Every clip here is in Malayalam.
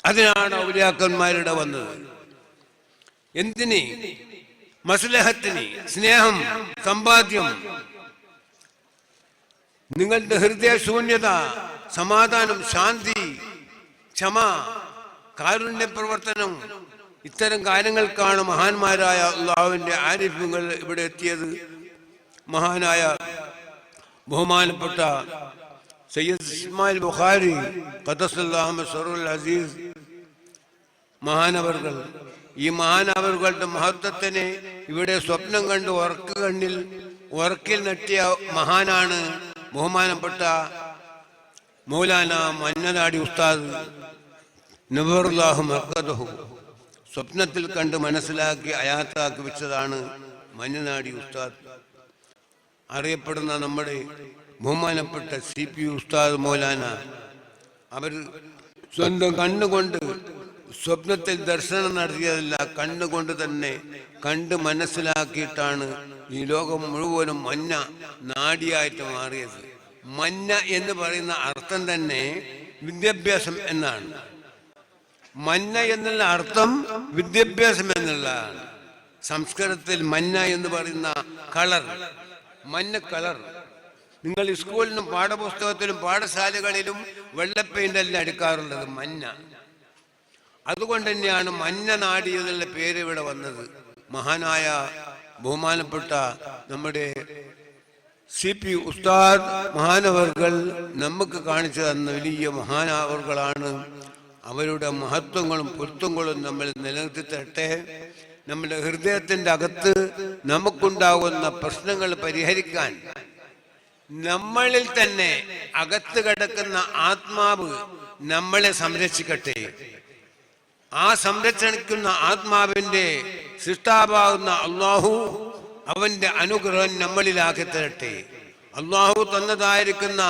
അതിനാണ് ഔലിയാക്കന്മാരുടെ വന്നത്. എന്തിന്? മസ്ലഹത്തിന്, സ്നേഹം, സമ്പാദ്യം. നിങ്ങളുടെ ഹൃദയശൂന്യത, സമാധാനം, ശാന്തി, ക്ഷമ, കാരുണ്യ പ്രവർത്തനം, ഇത്തരം കാര്യങ്ങൾക്കാണ് മഹാന്മാരായ അള്ളാഹുവിന്റെ ആരിഫ്യങ്ങൾ ഇവിടെ എത്തിയത്. മഹാനായ ബഹുമാനപ്പെട്ട സയ്യിദ് ഇസ്മായിൽ ബുഖാരി ഖദ്ദസല്ലാഹു സിർറുൽ അസീസ് മഹാനവർകൾ, ഈ മഹാനവറുകളുടെ മഹത്വത്തിനെ ഇവിടെ സ്വപ്നം കണ്ട് ഉറക്കിൽ നെട്ടിയ മഹാനാണ് ബഹുമാനപ്പെട്ട മൗലാന മന്നനാടി ഉസ്താദ് നവറുല്ലാഹു മർക്കദഹു. സ്വപ്നത്തിൽ കണ്ട് മനസ്സിലാക്കി അയാത്താക്കി വെച്ചതാണ് മഞ്ഞനാടി ഉസ്താദ്. അറിയപ്പെടുന്ന നമ്മുടെ ബഹുമാനപ്പെട്ട CP ഉസ്താദ് മൗലാന, അവർ സ്വന്തം കണ്ണുകൊണ്ട് സ്വപ്നത്തിൽ ദർശനം നടത്തിയതല്ല, കണ്ണുകൊണ്ട് തന്നെ കണ്ട് മനസ്സിലാക്കിയിട്ടാണ് ഈ ലോകം മുഴുവനും മഞ്ഞ നാടിയായിട്ട് മാറിയത്. മഞ്ഞ എന്ന് പറയുന്ന അർത്ഥം തന്നെ വിദ്യാഭ്യാസം എന്നാണ്. മഞ്ഞ എന്നുള്ള അർത്ഥം വിദ്യാഭ്യാസം എന്നുള്ളതാണ്. സംസ്കൃതത്തിൽ മഞ്ഞ എന്ന് പറയുന്ന കളർ, മഞ്ഞ കളർ. നിങ്ങൾ സ്കൂളിലും പാഠപുസ്തകത്തിലും പാഠശാലകളിലും വെള്ള പെയിന്റല്ല അടിക്കാറുള്ളത്, മഞ്ഞ. അതുകൊണ്ട് തന്നെയാണ് മഞ്ഞ നാടി എന്നുള്ള പേര് ഇവിടെ വന്നത്. മഹാനായ ബഹുമാനപ്പെട്ട നമ്മുടെ CP ഉസ്താദ് മഹാനവർകൾ നമുക്ക് കാണിച്ചു തന്ന വലിയ മഹാനവർകളാണ്. അവരുടെ മഹത്വങ്ങളും പൊരുത്തങ്ങളും നമ്മൾ നിലനിർത്തി തരട്ടെ. നമ്മുടെ ഹൃദയത്തിന്റെ അകത്ത് നമുക്കുണ്ടാകുന്ന പ്രശ്നങ്ങൾ പരിഹരിക്കാൻ നമ്മളിൽ തന്നെ അകത്ത് കിടക്കുന്ന ആത്മാവ് നമ്മളെ സംരക്ഷിക്കട്ടെ. ആ സംരക്ഷിക്കുന്ന ആത്മാവിന്റെ സൃഷ്ടാവാകുന്ന അള്ളാഹു അവന്റെ അനുഗ്രഹം നമ്മളിലാക്കി തരട്ടെ. അള്ളാഹു തന്നതായിരിക്കുന്ന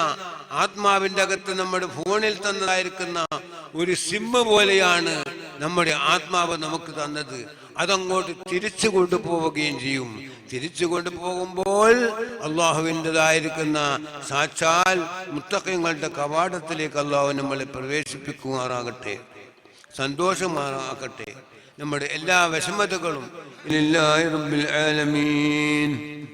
ആത്മാവിന്റെ അകത്ത് നമ്മുടെ ഫോണിൽ തന്നതായിരിക്കുന്ന ഒരു സിമ്മ് പോലെയാണ് നമ്മുടെ ആത്മാവ് നമുക്ക് തന്നത്. അതങ്ങോട്ട് തിരിച്ചു കൊണ്ടുപോവുകയും ചെയ്യും. തിരിച്ചു കൊണ്ടുപോകുമ്പോൾ അള്ളാഹുവിൻ്റെതായിരിക്കുന്ന സാക്ഷാൽ മുത്തഖീങ്ങളുടെ കവാടത്തിലേക്ക് അള്ളാഹു നമ്മളെ പ്രവേശിപ്പിക്കുമാറാകട്ടെ, സന്തോഷമാറാകട്ടെ. നമ്മുടെ എല്ലാ വിഷമതകളും ലില്ലാഹി റബ്ബിൽ ആലമീൻ.